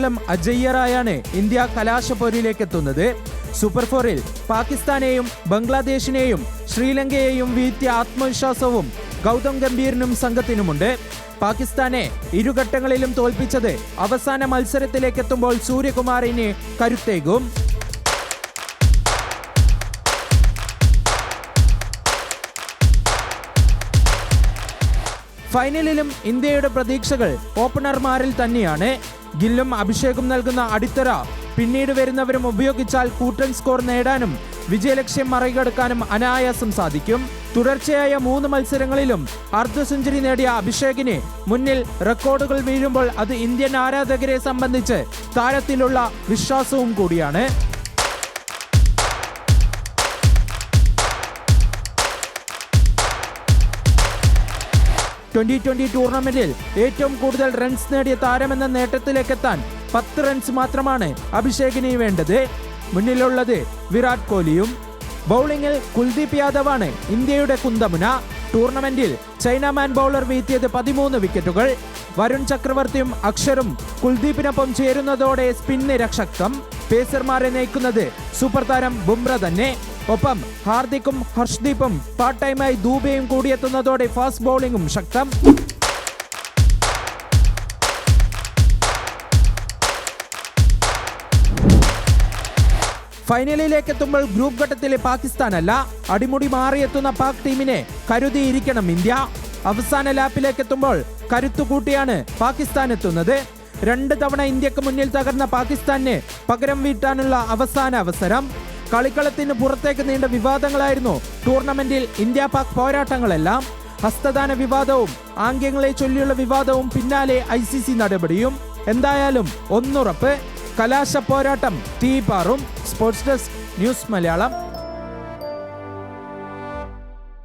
വർഷത്തോളം അജയ്യറായാണ് ഇന്ത്യ കലാശപ്പോരിലേക്ക് എത്തുന്നത്. സൂപ്പർ ഫോറിൽ പാകിസ്ഥാനെയും ബംഗ്ലാദേശിനെയും ശ്രീലങ്കയെയും വീഴ്ത്തിയ ആത്മവിശ്വാസവും ഗൗതം ഗംഭീറിനും സംഘത്തിനുമുണ്ട്. പാകിസ്ഥാനെ ഇരുഘട്ടങ്ങളിലും തോൽപ്പിച്ചത് അവസാന മത്സരത്തിലേക്ക് എത്തുമ്പോൾ സൂര്യകുമാറിന് കരുത്തേകും. ഫൈനലിലും ഇന്ത്യയുടെ പ്രതീക്ഷകൾ ഓപ്പണർമാരിൽ തന്നെയാണ്. ഗില്ലും അഭിഷേകും നൽകുന്ന അടിത്തറ പിന്നീട് വരുന്നവരും ഉപയോഗിച്ചാൽ കൂറ്റൻ സ്കോർ നേടാനും വിജയലക്ഷ്യം മറികടക്കാനും അനായാസം സാധിക്കും. തുടർച്ചയായ 3 മത്സരങ്ങളിലും അർദ്ധ സെഞ്ചുറി നേടിയ അഭിഷേകിന് മുന്നിൽ റെക്കോർഡുകൾ വീഴുമ്പോൾ അത് ഇന്ത്യൻ ആരാധകരെ സംബന്ധിച്ച് താരത്തിലുള്ള വിശ്വാസവും കൂടിയാണ്. T20 ടൂർണമെന്റിൽ ഏറ്റവും കൂടുതൽ റൺസ് നേടിയ താരമെന്ന നേട്ടത്തിലേക്കെത്താൻ 10 റൺസ് മാത്രമാണ് അഭിഷേകിന് വേണ്ടത്. മുന്നിലുള്ളത് വിരാട് കോഹ്ലിയും. ബൗളിംഗിൽ കുൽദീപ് യാദവാണ് ഇന്ത്യയുടെ കുന്തമുന. ടൂർണമെന്റിൽ ചൈനാമാൻ ബൗളർ വീഴ്ത്തിയത് 13 വിക്കറ്റുകൾ. വരുൺ ചക്രവർത്തിയും അക്ഷറും കുൽദീപിനൊപ്പം ചേരുന്നതോടെ സ്പിൻ നിര ശക്തം. പേസർമാരെ നയിക്കുന്നത് സൂപ്പർ താരം ബുംറ തന്നെ. ഒപ്പം ഹാർദിക്കും ഹർഷ്ദീപും പാർട്ട് ടൈമായി ദൂബെയും കൂടിയെത്തുന്നതോടെ ഫാസ്റ്റ് ബൗളിംഗും ശക്തം. ഫൈനലിലേക്ക് എത്തുമ്പോൾ ഗ്രൂപ്പ് ഘട്ടത്തിലെ പാകിസ്ഥാനല്ല, അടിമുടി മാറിയെത്തുന്ന പാക് ടീമിനെ കരുതിയിരിക്കണം ഇന്ത്യ. അവസാന ലാപ്പിലേക്ക് എത്തുമ്പോൾ കരുത്തുകൂട്ടിയാണ് പാകിസ്ഥാൻ എത്തുന്നത്. 2 തവണ ഇന്ത്യക്ക് മുന്നിൽ തകർന്ന പാകിസ്ഥാന് പകരം വീട്ടാനുള്ള അവസാന അവസരം. കളിക്കളത്തിന് പുറത്തേക്ക് നീണ്ട വിവാദങ്ങളായിരുന്നു ടൂർണമെന്റിൽ ഇന്ത്യ പാക് പോരാട്ടങ്ങളെല്ലാം. ഹസ്തദാന വിവാദവും ആംഗ്യങ്ങളെ ചൊല്ലിയുള്ള വിവാദവും പിന്നാലെ ICC നടപടിയും. എന്തായാലും ഒന്നുറപ്പ്, കലാശ പോരാട്ടം തീപാറും. Sports desk, news Malayalam.